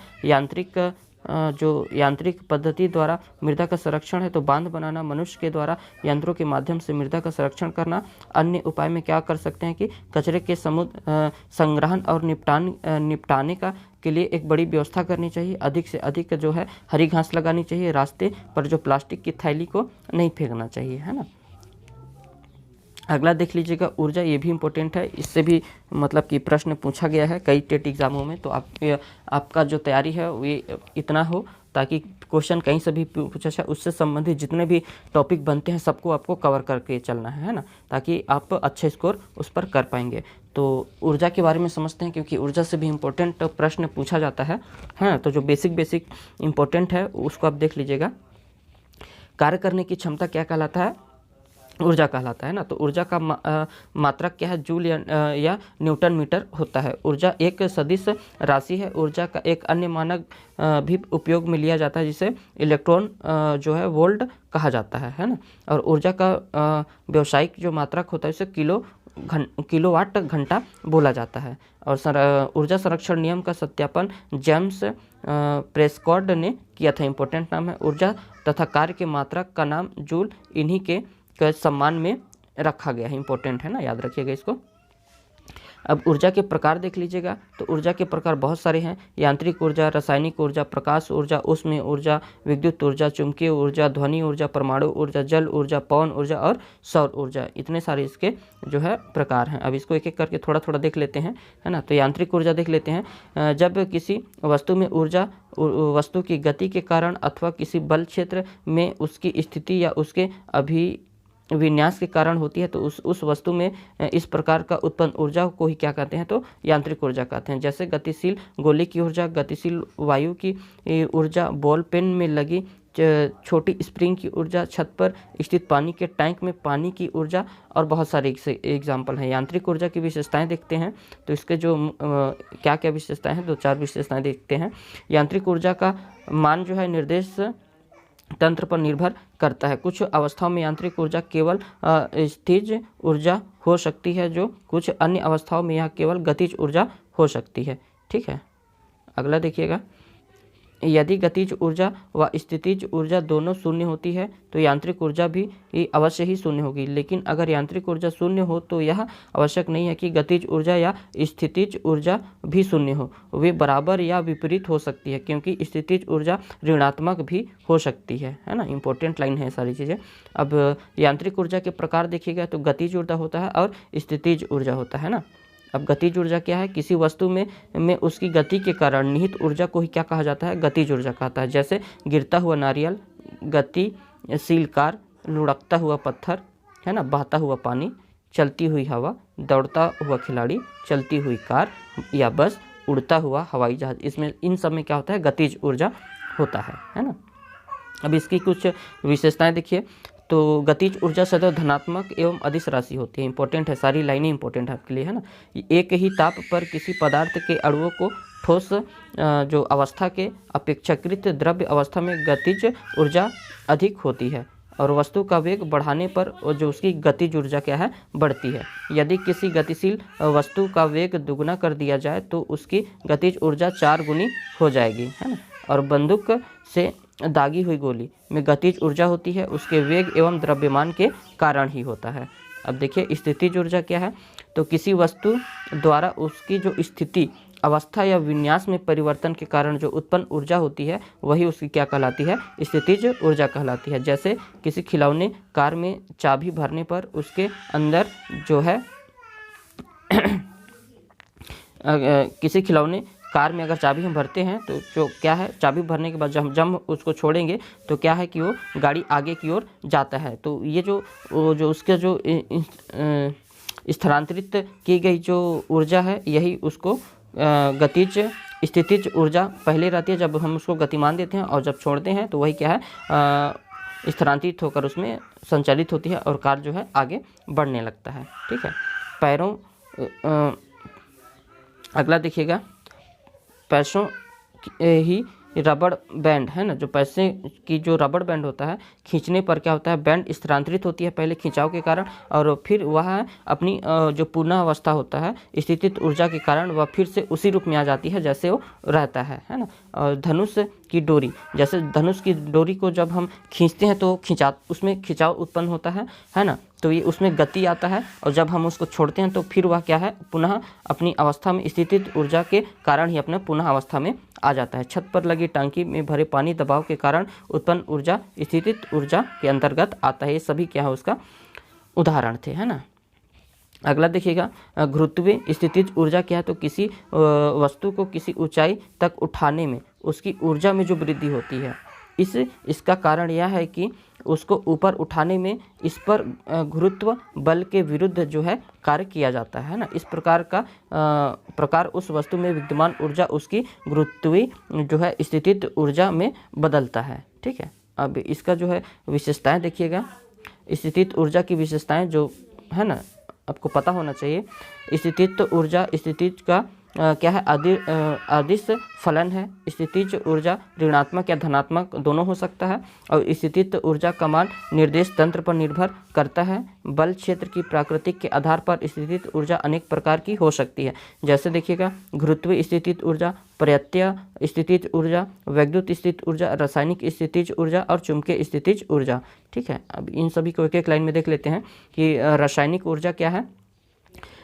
यांत्रिक पद्धति द्वारा मृदा का संरक्षण है, तो बांध बनाना, मनुष्य के द्वारा यंत्रों के माध्यम से मृदा का संरक्षण करना। अन्य उपाय में क्या कर सकते हैं कि कचरे के संग्रहण और निपटाने के लिए एक बड़ी व्यवस्था करनी चाहिए। अधिक से अधिक जो है हरी घास लगानी चाहिए। रास्ते पर जो प्लास्टिक की थैली को नहीं फेंकना चाहिए, है ना। अगला देख लीजिएगा ऊर्जा, ये भी इम्पोर्टेंट है, इससे भी मतलब कि प्रश्न पूछा गया है कई टेट एग्जामों में। तो आपका जो तैयारी है वो इतना हो ताकि क्वेश्चन कहीं से भी पूछा जाए, उससे संबंधित जितने भी टॉपिक बनते हैं सबको आपको कवर करके चलना है ना, ताकि आप अच्छे स्कोर उस पर कर पाएंगे। तो ऊर्जा के बारे में समझते हैं, क्योंकि ऊर्जा से भी इम्पोर्टेंट प्रश्न पूछा जाता है। तो जो बेसिक इम्पोर्टेंट है उसको आप देख लीजिएगा। कार्य करने की क्षमता क्या कहलाता है? ऊर्जा कहलाता है ना। तो ऊर्जा का मात्रक क्या है? जूल या न्यूटन मीटर होता है। ऊर्जा एक सदिश राशि है। ऊर्जा का एक अन्य मानक भी उपयोग में लिया जाता है, जिसे इलेक्ट्रॉन जो है वोल्ट कहा जाता है ना। और ऊर्जा का व्यावसायिक जो मात्रक होता है उसे किलोवाट घंटा बोला जाता है। और ऊर्जा संरक्षण नियम का सत्यापन जेम्स प्रेस्कॉट ने किया था। इंपॉर्टेंट नाम है। ऊर्जा तथा कार्य के मात्रक का नाम जूल इन्हीं के सम्मान में रखा गया है। इंपॉर्टेंट है ना, याद रखिएगा इसको। अब ऊर्जा के प्रकार देख लीजिएगा। तो ऊर्जा के प्रकार बहुत सारे हैं। यांत्रिक ऊर्जा, रासायनिक ऊर्जा, प्रकाश ऊर्जा, ऊष्मीय ऊर्जा, विद्युत ऊर्जा, चुंबकीय ऊर्जा, ध्वनि ऊर्जा, परमाणु ऊर्जा, जल ऊर्जा, पवन ऊर्जा और सौर ऊर्जा। इतने सारे इसके जो है प्रकार हैं। अब इसको एक एक करके थोड़ा थोड़ा देख लेते हैं, है ना। तो यांत्रिक ऊर्जा देख लेते हैं। जब किसी वस्तु में ऊर्जा वस्तु की गति के कारण अथवा किसी बल क्षेत्र में उसकी स्थिति या उसके विन्यास के कारण होती है, तो उस वस्तु में इस प्रकार का उत्पन्न ऊर्जा को ही क्या कहते हैं? तो यांत्रिक ऊर्जा कहते हैं। जैसे गतिशील गोले की ऊर्जा, गतिशील वायु की ऊर्जा, बॉल पेन में लगी छोटी स्प्रिंग की ऊर्जा, छत पर स्थित पानी के टैंक में पानी की ऊर्जा और बहुत सारे एग्जाम्पल हैं। यांत्रिक ऊर्जा की विशेषताएं देखते हैं। तो इसके जो क्या क्या विशेषताएं हैं, 2-4 विशेषताएं देखते हैं। यांत्रिक ऊर्जा का मान जो है निर्देश तंत्र पर निर्भर करता है। कुछ अवस्थाओं में यांत्रिक ऊर्जा केवल स्थिज ऊर्जा हो सकती है, जो कुछ अन्य अवस्थाओं में यह केवल गतिज ऊर्जा हो सकती है। ठीक है, अगला देखिएगा। यदि गतिज ऊर्जा व स्थितिज ऊर्जा दोनों शून्य होती है तो यांत्रिक ऊर्जा भी अवश्य ही शून्य होगी। लेकिन अगर यांत्रिक ऊर्जा शून्य हो तो यह आवश्यक नहीं है कि गतिज ऊर्जा या स्थितिज ऊर्जा भी शून्य हो। वे बराबर या विपरीत हो सकती है, क्योंकि स्थितिज ऊर्जा ऋणात्मक भी हो सकती है ना। इंपॉर्टेंट लाइन है सारी चीज़ें। अब यांत्रिक ऊर्जा के प्रकार देखिएगा तो गतिज ऊर्जा होता है और स्थितिज ऊर्जा होता है ना। अब गतिज ऊर्जा क्या है? किसी वस्तु में उसकी गति के कारण निहित ऊर्जा को ही क्या कहा जाता है? गतिज ऊर्जा कहता है। जैसे गिरता हुआ नारियल, गतिशील कार, लुढ़कता हुआ पत्थर, है ना, बहता हुआ पानी, चलती हुई हवा, दौड़ता हुआ खिलाड़ी, चलती हुई कार या बस, उड़ता हुआ हवाई जहाज। इसमें इन सब में क्या होता है? गतिज ऊर्जा होता है ना। अब इसकी कुछ विशेषताएं देखिए। तो गतिज ऊर्जा सदैव धनात्मक एवं अदिश राशि होती है। इंपॉर्टेंट है, सारी लाइनें इंपॉर्टेंट है आपके लिए, है ना। एक ही ताप पर किसी पदार्थ के अणुओं को ठोस जो अवस्था के अपेक्षाकृत द्रव्य अवस्था में गतिज ऊर्जा अधिक होती है, और वस्तु का वेग बढ़ाने पर जो उसकी गतिज ऊर्जा क्या है? बढ़ती है। यदि किसी गतिशील वस्तु का वेग दुगुना कर दिया जाए तो उसकी गतिज ऊर्जा 4 गुनी हो जाएगी, है ना। और बंदूक से दागी हुई गोली में गतिज ऊर्जा होती है, उसके वेग एवं द्रव्यमान के कारण ही होता है। अब देखिए स्थितिज ऊर्जा क्या है? तो किसी वस्तु द्वारा उसकी जो स्थिति, अवस्था या विन्यास में परिवर्तन के कारण जो उत्पन्न ऊर्जा होती है वही उसकी क्या कहलाती है? स्थितिज ऊर्जा कहलाती है। जैसे किसी खिलौने कार में चाबी भरने पर उसके अंदर जो है किसी खिलौने कार में अगर चाबी हम भरते हैं तो जो क्या है, चाबी भरने के बाद जब उसको छोड़ेंगे तो क्या है कि वो गाड़ी आगे की ओर जाता है। तो ये जो उसके जो स्थानांतरित की गई जो ऊर्जा है यही उसको गतिज स्थितिज ऊर्जा पहले रहती है जब हम उसको गतिमान देते हैं, और जब छोड़ते हैं तो वही क्या है, स्थानांतरित होकर उसमें संचालित होती है और कार जो है आगे बढ़ने लगता है। ठीक है, पैरों अगला देखिएगा, पैसों ही रबड़ बैंड है ना, जो पैसे की जो रबड़ बैंड होता है, खींचने पर क्या होता है, बैंड स्थानांतरित होती है पहले खिंचाव के कारण, और फिर वह अपनी जो पुनः अवस्था होता है स्थितिज ऊर्जा के कारण वह फिर से उसी रूप में आ जाती है जैसे वो रहता है ना। और धनुष की डोरी, जैसे धनुष की डोरी को जब हम खींचते हैं तो उसमें खिंचाव उत्पन्न होता है ना, तो ये उसमें गति आता है, और जब हम उसको छोड़ते हैं तो फिर वह क्या है, पुनः अपनी अवस्था में स्थितिज ऊर्जा के कारण ही अपने पुनः अवस्था में आ जाता है। छत पर लगी टंकी में भरे पानी दबाव के कारण उत्पन्न ऊर्जा स्थितिज ऊर्जा के अंतर्गत आता है। ये सभी क्या है उसका उदाहरण थे, है ना। अगला देखिएगा, गुरुत्वीय स्थितिज ऊर्जा क्या है, तो किसी वस्तु को किसी ऊंचाई तक उठाने में उसकी ऊर्जा में जो वृद्धि होती है, इसका कारण यह है कि उसको ऊपर उठाने में इस पर गुरुत्व बल के विरुद्ध जो है कार्य किया जाता है ना। इस प्रकार उस वस्तु में विद्यमान ऊर्जा उसकी गुरुत्वीय जो है स्थितिज ऊर्जा में बदलता है। ठीक है, अब इसका जो है विशेषताएं देखिएगा। स्थितिज ऊर्जा की विशेषताएं जो है ना आपको पता होना चाहिए। स्थितिज ऊर्जा स्थितिज का क्या है, अदिश फलन है। स्थितिज ऊर्जा ऋणात्मक या धनात्मक दोनों हो सकता है, और स्थितिज ऊर्जा का मान निर्देश तंत्र पर निर्भर करता है। बल क्षेत्र की प्राकृतिक के आधार पर स्थितिज ऊर्जा अनेक प्रकार की हो सकती है। जैसे देखिएगा, गुरुत्वीय स्थितिज ऊर्जा, पर्यायीय स्थितिज ऊर्जा, वैद्युत स्थितिज ऊर्जा, रासायनिक स्थितिज ऊर्जा और चुंबकीय स्थितिज ऊर्जा। ठीक है, अब इन सभी को एक एक लाइन में देख लेते हैं कि रासायनिक ऊर्जा क्या है।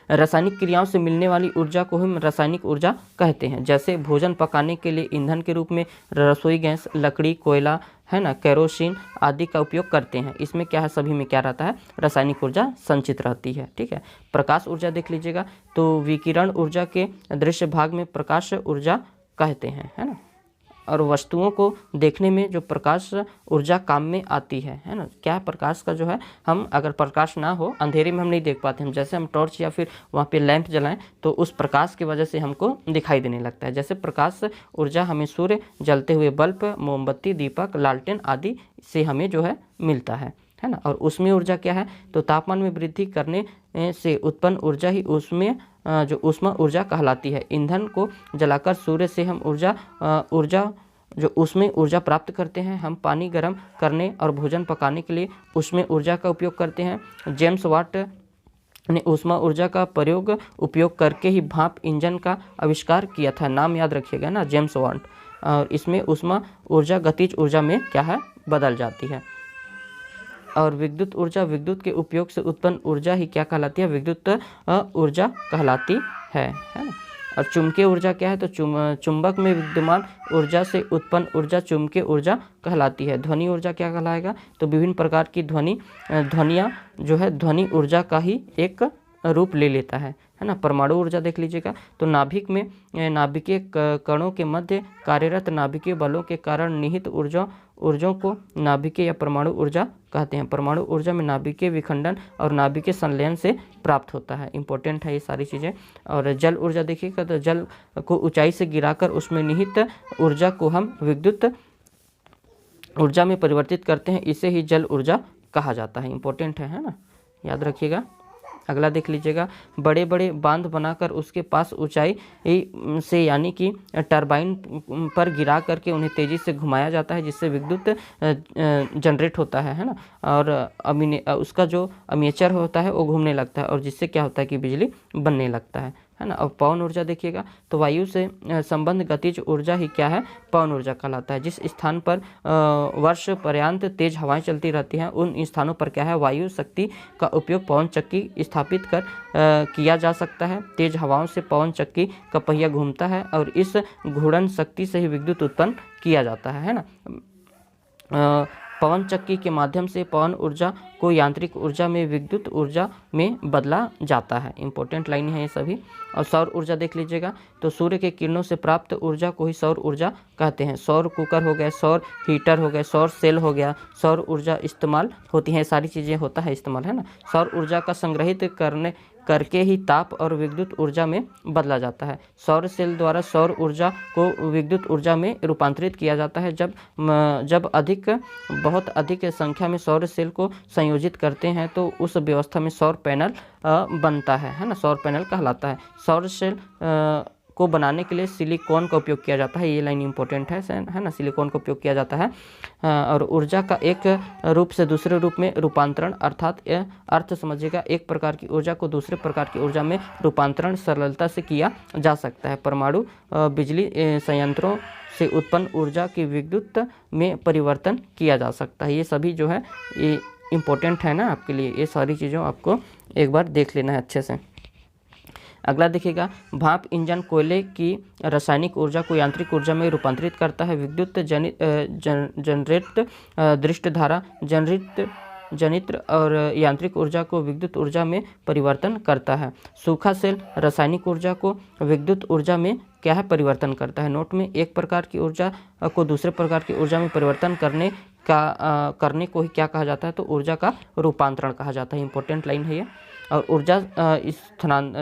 रासायनिक क्रियाओं से मिलने वाली ऊर्जा को हम रासायनिक ऊर्जा कहते हैं। जैसे भोजन पकाने के लिए ईंधन के रूप में रसोई गैस, लकड़ी, कोयला है ना, केरोसिन आदि का उपयोग करते हैं। इसमें क्या है, सभी में क्या रहता है, रासायनिक ऊर्जा संचित रहती है। ठीक है, प्रकाश ऊर्जा देख लीजिएगा, तो विकिरण ऊर्जा के दृश्य भाग में प्रकाश ऊर्जा कहते हैं, है ना। और वस्तुओं को देखने में जो प्रकाश ऊर्जा काम में आती है ना। क्या प्रकाश का जो है, हम अगर प्रकाश ना हो, अंधेरे में हम नहीं देख पाते, हम जैसे हम टॉर्च या फिर वहाँ पे लैंप जलाएं तो उस प्रकाश की वजह से हमको दिखाई देने लगता है। जैसे प्रकाश ऊर्जा हमें सूर्य, जलते हुए बल्ब, मोमबत्ती, दीपक, लालटेन आदि से हमें जो है मिलता है ना। और उसमें ऊर्जा क्या है, तो तापमान में वृद्धि करने से उत्पन्न ऊर्जा ही उसमें जो ऊष्मा ऊर्जा कहलाती है। ईंधन को जलाकर सूर्य से हम ऊर्जा जो उसमें ऊर्जा प्राप्त करते हैं। हम पानी गर्म करने और भोजन पकाने के लिए उसमें ऊर्जा का उपयोग करते हैं। जेम्स वाट ने ऊष्मा ऊर्जा का उपयोग करके ही भाप इंजन का आविष्कार किया था। नाम याद रखिएगा ना, जेम्स वाट। और इसमें ऊष्मा ऊर्जा गतिज ऊर्जा में क्या है, बदल जाती है। और विद्युत ऊर्जा, विद्युत के उपयोग से उत्पन्न ऊर्जा ही क्या कहलाती है, विद्युत ऊर्जा कहलाती है ना। और चुंबकीय ऊर्जा क्या है, तो चुंबक में विद्यमान ऊर्जा से उत्पन्न ऊर्जा चुंबकीय ऊर्जा कहलाती है। ध्वनि ऊर्जा क्या कहलाएगा, तो विभिन्न प्रकार की ध्वनियाँ जो है ध्वनि ऊर्जा का ही एक रूप ले लेता है ना। परमाणु ऊर्जा देख लीजिएगा, तो नाभिक में नाभिकीय कणों के मध्य कार्यरत नाभिकीय बलों के कारण निहित ऊर्जाओं को नाभिकीय या परमाणु ऊर्जा कहते हैं। परमाणु ऊर्जा में नाभिकीय विखंडन और नाभिकीय संलयन से प्राप्त होता है। इंपॉर्टेंट है ये सारी चीज़ें। और जल ऊर्जा देखिएगा, तो जल को ऊंचाई से गिराकर उसमें निहित ऊर्जा को हम विद्युत ऊर्जा में परिवर्तित करते हैं, इसे ही जल ऊर्जा कहा जाता है। इंपॉर्टेंट है ना, याद रखिएगा। अगला देख लीजिएगा, बड़े बड़े बांध बनाकर उसके पास ऊंचाई से यानी कि टरबाइन पर गिरा करके उन्हें तेज़ी से घुमाया जाता है, जिससे विद्युत जनरेट होता है ना। और उसका जो अमीचर होता है वो घूमने लगता है, और जिससे क्या होता है कि बिजली बनने लगता है ना। और पवन ऊर्जा देखिएगा, तो वायु से संबंध गतिज ऊर्जा ही क्या है, पवन ऊर्जा कहलाता है। जिस स्थान पर वर्ष पर्यंत तेज हवाएं चलती रहती हैं, उन स्थानों पर क्या है, वायु शक्ति का उपयोग पवन चक्की स्थापित कर किया जा सकता है। तेज हवाओं से पवन चक्की का पहिया घूमता है, और इस घूर्णन शक्ति से ही विद्युत उत्पन्न किया जाता है ना। पवन चक्की के माध्यम से पवन ऊर्जा को यांत्रिक ऊर्जा में विद्युत ऊर्जा में बदला जाता है। इंपॉर्टेंट लाइन है ये सभी। और सौर ऊर्जा देख लीजिएगा, तो सूर्य के किरणों से प्राप्त ऊर्जा को ही सौर ऊर्जा कहते हैं। सौर कुकर हो गया, सौर हीटर हो गया, सौर सेल हो गया, सौर ऊर्जा इस्तेमाल होती है, सारी चीज़ें होता है इस्तेमाल, है ना। सौर ऊर्जा का संग्रहित करके ही ताप और विद्युत ऊर्जा में बदला जाता है। सौर सेल द्वारा सौर ऊर्जा को विद्युत ऊर्जा में रूपांतरित किया जाता है। जब बहुत अधिक संख्या में सौर सेल को संयोजित करते हैं तो उस व्यवस्था में सौर पैनल बनता है ना, सौर पैनल कहलाता है। सौर सेल को बनाने के लिए सिलिकॉन का उपयोग किया जाता है। ये लाइन इंपॉर्टेंट है ना, सिलिकॉन का उपयोग किया जाता है। और ऊर्जा का एक रूप से दूसरे रूप में रूपांतरण, अर्थात अर्थ समझिएगा, एक प्रकार की ऊर्जा को दूसरे प्रकार की ऊर्जा में रूपांतरण सरलता से किया जा सकता है। परमाणु बिजली संयंत्रों से उत्पन्न ऊर्जा की विद्युत में परिवर्तन किया जा सकता है। ये सभी जो है ये इम्पोर्टेंट है ना आपके लिए, ये सारी चीज़ों आपको एक बार देख लेना है अच्छे से। अगला देखिएगा, भाप इंजन कोयले की रासायनिक ऊर्जा को यांत्रिक ऊर्जा में रूपांतरित करता है। विद्युत जनरेट दृष्ट धारा जनित्र और यांत्रिक ऊर्जा को विद्युत ऊर्जा में परिवर्तन करता है। सूखा सेल रासायनिक ऊर्जा को विद्युत ऊर्जा में क्या है, परिवर्तन करता है। नोट में एक प्रकार की ऊर्जा को दूसरे प्रकार की ऊर्जा में परिवर्तन करने को ही क्या कहा जाता है, तो ऊर्जा का रूपांतरण कहा जाता है। इंपॉर्टेंट लाइन है ये। और ऊर्जा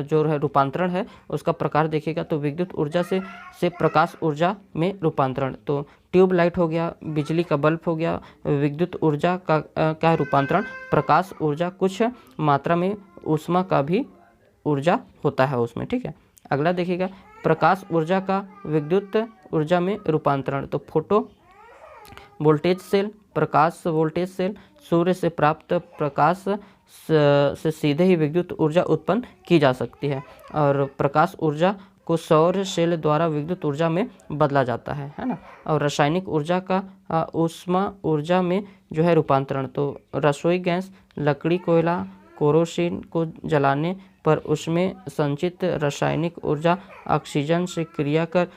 जो है रूपांतरण है उसका प्रकार देखिएगा तो विद्युत ऊर्जा से प्रकाश ऊर्जा में रूपांतरण, तो ट्यूब लाइट हो गया, बिजली का बल्ब हो गया। विद्युत ऊर्जा का क्या रूपांतरण, प्रकाश ऊर्जा, कुछ मात्रा में ऊष्मा का भी ऊर्जा होता है उसमें, ठीक है। अगला देखिएगा, प्रकाश ऊर्जा का विद्युत ऊर्जा में रूपांतरण, तो फोटो वोल्टेज सेल, प्रकाश वोल्टेज सेल, सूर्य से प्राप्त प्रकाश से सीधे ही विद्युत ऊर्जा उत्पन्न की जा सकती है। और प्रकाश ऊर्जा को सौर सेल द्वारा विद्युत ऊर्जा में बदला जाता है ना। और रासायनिक ऊर्जा का ऊष्मा ऊर्जा में जो है रूपांतरण, तो रसोई गैस, लकड़ी, कोयला, केरोसिन को जलाने पर उसमें संचित रासायनिक ऊर्जा ऑक्सीजन से क्रिया कर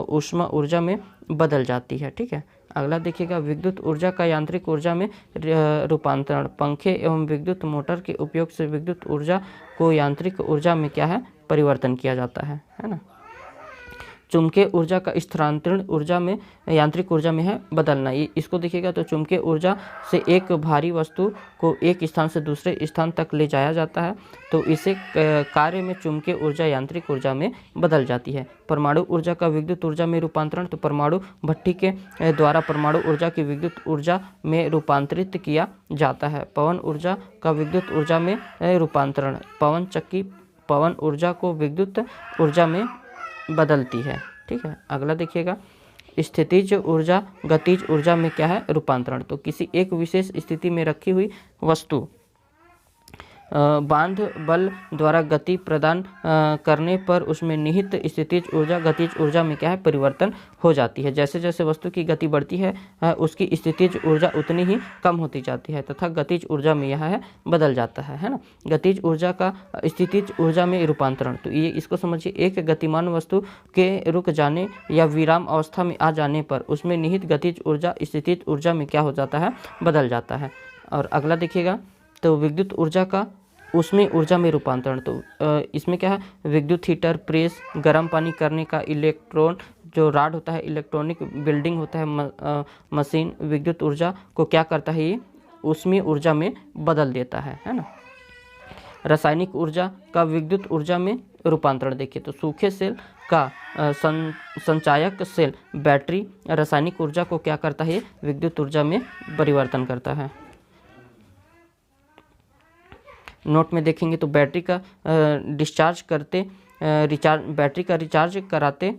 ऊष्मा ऊर्जा में बदल जाती है, ठीक है। अगला देखिएगा, विद्युत ऊर्जा का यांत्रिक ऊर्जा में रूपांतरण, पंखे एवं विद्युत मोटर के उपयोग से विद्युत ऊर्जा को यांत्रिक ऊर्जा में क्या है, परिवर्तन किया जाता है ना। चुंबकीय ऊर्जा का स्थानांतरण ऊर्जा में यांत्रिक ऊर्जा में है बदलना। ये इसको देखिएगा तो चुंबकीय ऊर्जा से एक भारी वस्तु को एक स्थान से दूसरे स्थान तक ले जाया जाता है, तो इसे कार्य में चुंबकीय ऊर्जा यांत्रिक ऊर्जा में बदल जाती है। परमाणु ऊर्जा का विद्युत ऊर्जा में रूपांतरण, तो परमाणु भट्ठी के द्वारा परमाणु ऊर्जा की विद्युत ऊर्जा में रूपांतरित किया जाता है। पवन ऊर्जा का विद्युत ऊर्जा में रूपांतरण, पवन चक्की पवन ऊर्जा को विद्युत ऊर्जा में बदलती है, ठीक है। अगला देखिएगा, स्थितिज ऊर्जा गतिज ऊर्जा में क्या है, रूपांतरण, तो किसी एक विशेष स्थिति में रखी हुई वस्तु बांध बल द्वारा गति प्रदान करने पर उसमें निहित स्थितिज ऊर्जा गतिज ऊर्जा में क्या है, परिवर्तन हो जाती है। जैसे जैसे वस्तु की गति बढ़ती है उसकी स्थितिज ऊर्जा उतनी ही कम होती जाती है तथा गतिज ऊर्जा में यह है बदल जाता है ना। गतिज ऊर्जा का स्थितिज ऊर्जा में रूपांतरण, तो ये इसको समझिए, एक गतिमान वस्तु के रुक जाने या विराम अवस्था में आ जाने पर उसमें निहित गतिज ऊर्जा स्थितिज ऊर्जा में क्या हो जाता है, बदल जाता है। और अगला देखिएगा, तो विद्युत ऊर्जा का उसमें ऊर्जा में रूपांतरण, तो इसमें क्या है, विद्युत हीटर, प्रेस, गर्म पानी करने का इलेक्ट्रॉन जो राड होता है, इलेक्ट्रॉनिक बिल्डिंग होता है, मशीन, विद्युत ऊर्जा को क्या करता है, ये उसमें ऊर्जा में बदल देता है ना। रासायनिक ऊर्जा का विद्युत ऊर्जा में रूपांतरण देखिए, तो सूखे सेल का संचायक सेल बैटरी रासायनिक ऊर्जा को क्या करता है, विद्युत ऊर्जा में परिवर्तन करता है। नोट में देखेंगे तो बैटरी का बैटरी का रिचार्ज कराते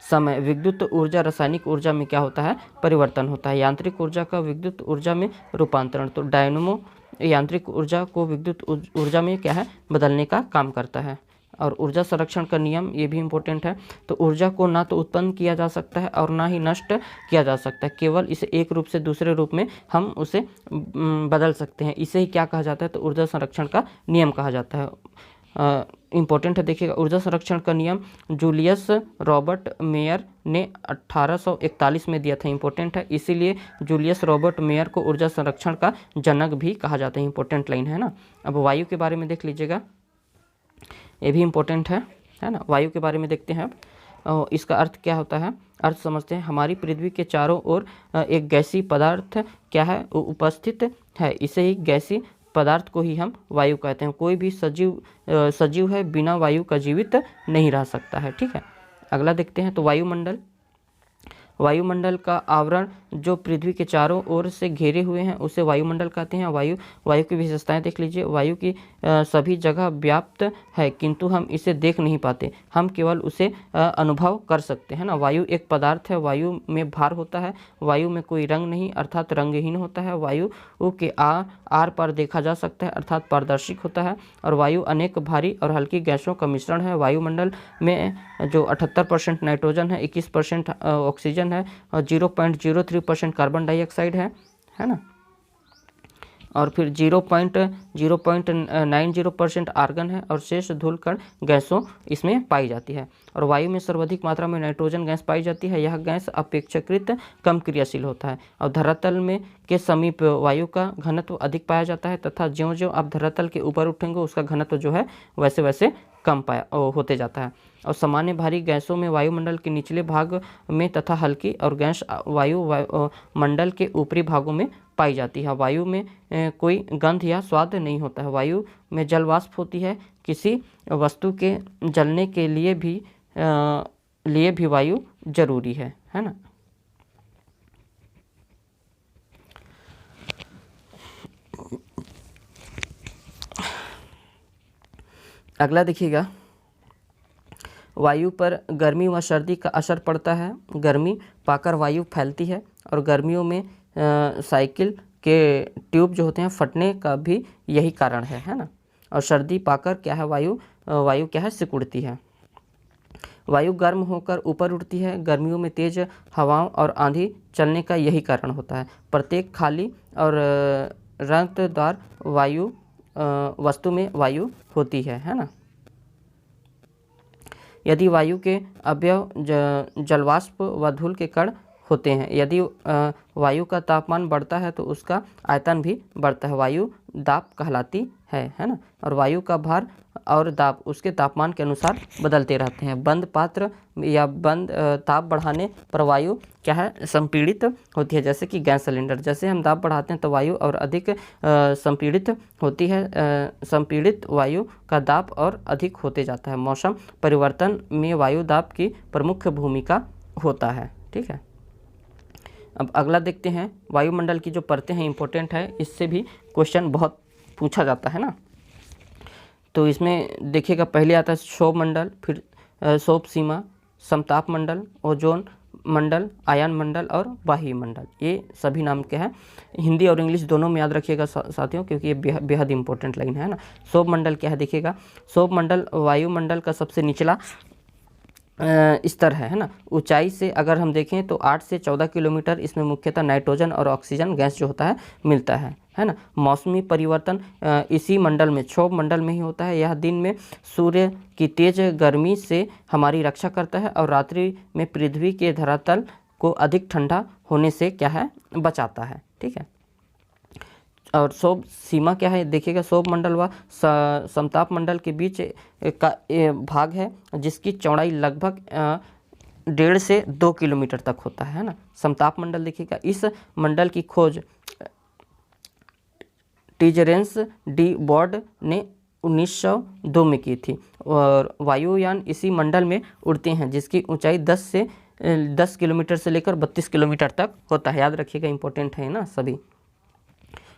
समय विद्युत ऊर्जा रासायनिक ऊर्जा में क्या होता है, परिवर्तन होता है। यांत्रिक ऊर्जा का विद्युत ऊर्जा में रूपांतरण, तो डायनेमो यांत्रिक ऊर्जा को विद्युत ऊर्जा में क्या है, बदलने का काम करता है। और ऊर्जा संरक्षण का नियम, ये भी इम्पोर्टेंट है, तो ऊर्जा को ना तो उत्पन्न किया जा सकता है और ना ही नष्ट किया जा सकता है, केवल इसे एक रूप से दूसरे रूप में हम उसे बदल सकते हैं। इसे ही क्या कहा जाता है, तो ऊर्जा संरक्षण का नियम कहा जाता है। इम्पोर्टेंट है, देखिएगा, ऊर्जा संरक्षण का नियम जूलियस रॉबर्ट मेयर ने 1841 में दिया था। इम्पोर्टेंट है, इसीलिए जूलियस रॉबर्ट मेयर को ऊर्जा संरक्षण का जनक भी कहा जाता है। इम्पोर्टेंट लाइन है ना। अब वायु के बारे में देख लीजिएगा, ये भी इम्पोर्टेंट है ना। वायु के बारे में देखते हैं अब, इसका अर्थ क्या होता है, अर्थ समझते हैं। हमारी पृथ्वी के चारों ओर एक गैसीय पदार्थ क्या है, उपस्थित है, इसे ही गैसीय पदार्थ को ही हम वायु कहते हैं। कोई भी सजीव है बिना वायु का जीवित नहीं रह सकता है। ठीक है, अगला देखते हैं। तो वायुमंडल का आवरण जो पृथ्वी के चारों ओर से घेरे हुए हैं उसे वायुमंडल कहते हैं। वायु की विशेषताएं देख लीजिए। वायु की सभी जगह व्याप्त है, किंतु हम इसे देख नहीं पाते, हम केवल उसे अनुभव कर सकते हैं ना। वायु एक पदार्थ है, वायु में भार होता है, वायु में कोई रंग नहीं अर्थात रंगहीन होता है, वायु के आर पार देखा जा सकता है अर्थात पारदर्शिक होता है, और वायु अनेक भारी और हल्की गैसों का मिश्रण है। वायुमंडल में जो 78% नाइट्रोजन है, 21% ऑक्सीजन है और 0.03% कार्बन डाइऑक्साइड है ना, और फिर 0.90% आर्गन है और शेष धूल कण गैसों इसमें पाई जाती है। और वायु में सर्वाधिक मात्रा में नाइट्रोजन गैस पाई जाती है। यह गैस अपेक्षाकृत कम क्रियाशील होता है और धरातल में के समीप वायु का घनत्व अधिक पाया जाता है, तथा ज्यों-ज्यों आप धरातल के ऊपर उठेंगे उसका घनत्व जो है वैसे वैसे कम होते जाता है। और सामान्य भारी गैसों में वायुमंडल के निचले भाग में तथा हल्की और गैस वायुमंडल के ऊपरी भागों में पाई जाती है। वायु में कोई गंध या स्वाद नहीं होता है। वायु में जल वाष्प होती है। किसी वस्तु के जलने के लिए भी वायु जरूरी है ना। अगला देखिएगा, वायु पर गर्मी व सर्दी का असर पड़ता है। गर्मी पाकर वायु फैलती है और गर्मियों में साइकिल के ट्यूब जो होते हैं फटने का भी यही कारण है ना। और सर्दी पाकर क्या है, वायु क्या है, सिकुड़ती है। वायु गर्म होकर ऊपर उठती है। गर्मियों में तेज हवाओं और आंधी चलने का यही कारण होता है। प्रत्येक खाली और रंगदार वस्तु में वायु होती है ना। यदि वायु के अवयव जलवाष्प व धूल के कण होते हैं। यदि वायु का तापमान बढ़ता है तो उसका आयतन भी बढ़ता है। वायु दाब कहलाती है ना। और वायु का भार और दाब उसके तापमान के अनुसार बदलते रहते हैं। बंद पात्र या बंद ताप बढ़ाने पर वायु क्या है, संपीड़ित होती है। जैसे कि गैस सिलेंडर, जैसे हम दाब बढ़ाते हैं तो वायु और अधिक संपीड़ित होती है। संपीड़ित वायु का दाब और अधिक होते जाता है। मौसम परिवर्तन में वायु दाब की प्रमुख भूमिका होता है। ठीक है, अब अगला देखते हैं। वायुमंडल की जो परतें हैं इंपॉर्टेंट है, इससे भी क्वेश्चन बहुत पूछा जाता है ना। तो इसमें देखिएगा, पहले आता है क्षोभ मंडल, फिर क्षोभ सीमा, समताप मंडल, ओजोन मंडल, आयन मंडल और बाह्य मंडल। ये सभी नाम के हैं। हिंदी और इंग्लिश दोनों में याद रखिएगा साथियों, क्योंकि ये बेहद इंपॉर्टेंट लाइन है ना। क्षोभ मंडल क्या है देखिएगा। क्षोभ मंडल वायुमंडल का सबसे निचला स्तर है ना। ऊंचाई से अगर हम देखें तो 8 से 14 किलोमीटर इसमें मुख्यतः नाइट्रोजन और ऑक्सीजन गैस जो होता है मिलता है ना। मौसमी परिवर्तन इसी मंडल में, क्षोभ मंडल में ही होता है। यह दिन में सूर्य की तेज गर्मी से हमारी रक्षा करता है और रात्रि में पृथ्वी के धरातल को अधिक ठंडा होने से क्या है, बचाता है। ठीक है, और क्षोभ सीमा क्या है देखिएगा। क्षोभ मंडल व समताप मंडल के बीच का भाग है जिसकी चौड़ाई लगभग 1.5 से 2 किलोमीटर तक होता है ना। समताप मंडल देखिएगा। इस मंडल की खोज टीजरेंस डी बॉर्ड ने 1902 में की थी और वायुयान इसी मंडल में उड़ते हैं जिसकी ऊंचाई 10 किलोमीटर से लेकर 32 किलोमीटर तक होता है। याद रखिएगा, इंपॉर्टेंट है ना सभी।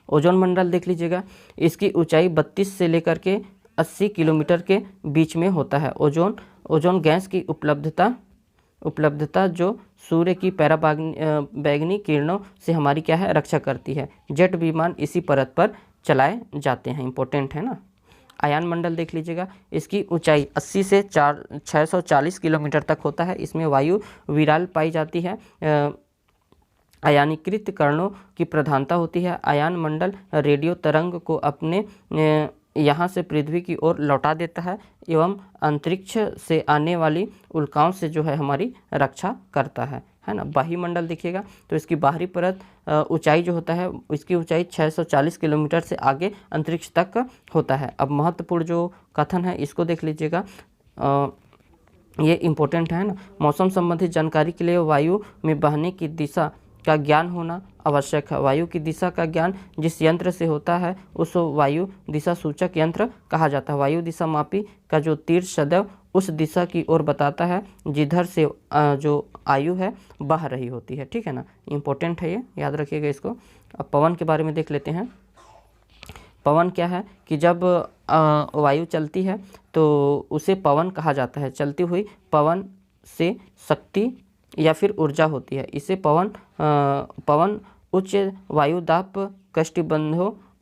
ओजोन मंडल देख लीजिएगा। इसकी ऊंचाई 32 से लेकर के 80 किलोमीटर के बीच में होता है। ओजोन गैस की उपलब्धता जो सूर्य की बैगनी किरणों से हमारी क्या है, रक्षा करती है। जेट विमान इसी परत पर चलाए जाते हैं। इंपॉर्टेंट है ना। आयन मंडल देख लीजिएगा। इसकी ऊंचाई 80 से 640 किलोमीटर तक होता है। इसमें वायु विराल पाई जाती है। आयनीकृत कणों की प्रधानता होती है। आयन मंडल रेडियो तरंग को अपने यहाँ से पृथ्वी की ओर लौटा देता है एवं अंतरिक्ष से आने वाली उल्काओं से जो है हमारी रक्षा करता है ना। बाह्य मंडल देखिएगा तो इसकी बाहरी परत ऊंचाई जो होता है, इसकी ऊंचाई 640 किलोमीटर से आगे अंतरिक्ष तक होता है। अब महत्वपूर्ण जो कथन है इसको देख लीजिएगा, ये इम्पोर्टेंट है ना। मौसम संबंधी जानकारी के लिए वायु में बहने की दिशा का ज्ञान होना आवश्यक है। वायु की दिशा का ज्ञान जिस यंत्र से होता है उस वायु दिशा सूचक यंत्र कहा जाता है। वायु दिशा मापी का जो तीर सदैव उस दिशा की ओर बताता है जिधर से जो आयु है बह रही होती है। ठीक है ना, इम्पोर्टेंट है, ये याद रखिएगा इसको। अब पवन के बारे में देख लेते हैं। पवन क्या है कि जब वायु चलती है तो उसे पवन कहा जाता है। चलती हुई पवन से शक्ति या फिर ऊर्जा होती है। इसे पवन उच्च वायुदाब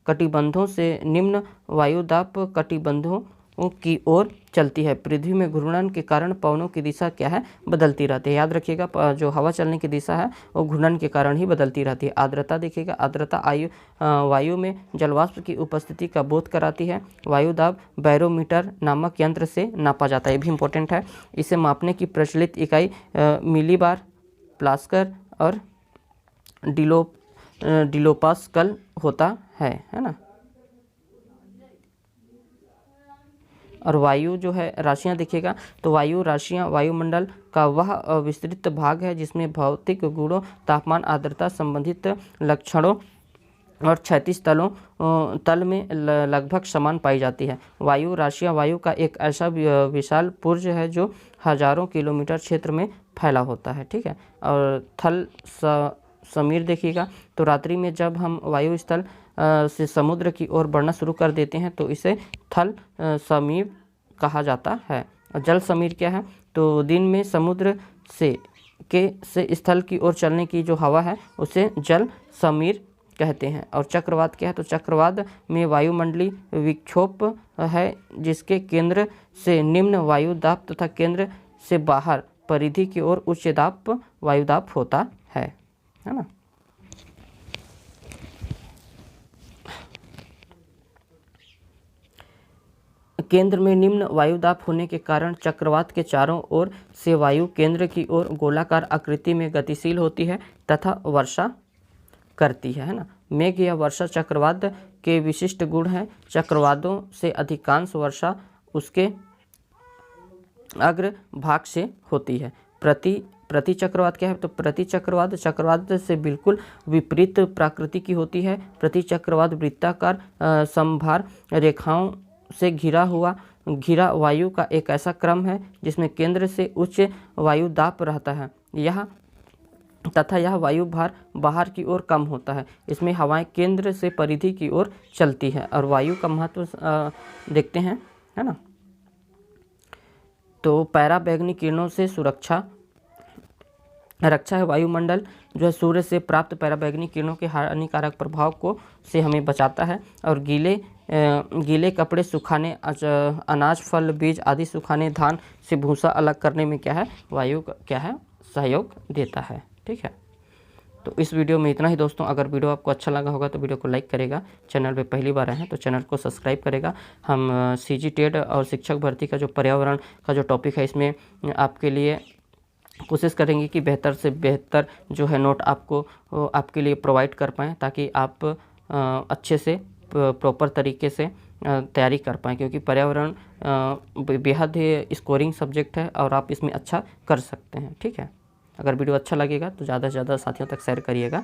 कटिबंधों से निम्न वायुदाब कटिबंधों की ओर चलती है। पृथ्वी में घूर्णन के कारण पवनों की दिशा क्या है, बदलती रहती है। याद रखिएगा, जो हवा चलने की दिशा है वो घूर्णन के कारण ही बदलती रहती है। आर्द्रता देखिएगा, आर्द्रता वायु में जलवाष्प की उपस्थिति का बोध कराती है। वायुदाब बैरोमीटर नामक यंत्र से नापा जाता है, ये भी इम्पोर्टेंट है। इसे मापने की प्रचलित इकाई मिलीबार, प्लास्कर और डिलोपास्कल होता है ना। और वायु जो है राशियाँ देखिएगा, तो वायु राशियाँ वायुमंडल का वह विस्तृत भाग है जिसमें भौतिक गुणों, तापमान, आर्द्रता संबंधित लक्षणों और क्षैतिज तल में लगभग समान पाई जाती है। वायु राशियाँ वायु का एक ऐसा विशाल पुंज है जो हजारों किलोमीटर क्षेत्र में फैला होता है। ठीक है। और थल समीर देखिएगा, तो रात्रि में जब हम वायु स्थल से समुद्र की ओर बढ़ना शुरू कर देते हैं तो इसे थल समीर कहा जाता है। और जल समीर क्या है, तो दिन में समुद्र से स्थल की ओर चलने की जो हवा है उसे जल समीर कहते हैं। और चक्रवात क्या है, तो चक्रवात में वायुमंडलीय विक्षोभ है जिसके केंद्र से निम्न वायुदाब तथा केंद्र से बाहर परिधि की ओर उच्च दाब वायुदाब होता है ना। केंद्र में निम्न वायुदाब होने के कारण चक्रवात के चारों ओर से वायु केंद्र की ओर गोलाकार आकृति में गतिशील होती है तथा वर्षा करती है ना। मेघ या वर्षा चक्रवात के विशिष्ट गुण हैं। चक्रवातों से अधिकांश वर्षा उसके अग्र भाग से होती है। प्रति चक्रवात क्या है, तो प्रति चक्रवात से बिल्कुल विपरीत प्रकृति की होती है। प्रति चक्रवात वृत्ताकार समभार रेखाओं से घिरा वायु का एक ऐसा क्रम है जिसमें केंद्र से उच्च वायु दाब रहता है तथा यह वायु भार बाहर की ओर कम होता है। इसमें हवाएं केंद्र से परिधि की ओर चलती है। और वायु का महत्व देखते हैं, है ना। तो पैराबैंगनी किरणों से रक्षा है। वायुमंडल जो है सूर्य से प्राप्त पैराबैंगनी किरणों के हानिकारक प्रभाव से हमें बचाता है। और गीले कपड़े सुखाने, अनाज, फल, बीज आदि सुखाने, धान से भूसा अलग करने में क्या है, वायु क्या है, सहयोग देता है। ठीक है। तो इस वीडियो में इतना ही दोस्तों। अगर वीडियो आपको अच्छा लगा होगा तो वीडियो को लाइक करेगा। चैनल पे पहली बार आए हैं तो चैनल को सब्सक्राइब करेगा। हम सीजी टेट और शिक्षक भर्ती का जो पर्यावरण का जो टॉपिक है इसमें आपके लिए कोशिश करेंगे कि बेहतर से बेहतर जो है नोट आपके लिए प्रोवाइड कर पाएँ ताकि आप अच्छे से प्रॉपर तरीके से तैयारी कर पाएँ, क्योंकि पर्यावरण बेहद ही स्कोरिंग सब्जेक्ट है और आप इसमें अच्छा कर सकते हैं। ठीक है। अगर वीडियो अच्छा लगेगा तो ज़्यादा से ज़्यादा साथियों तक शेयर करिएगा।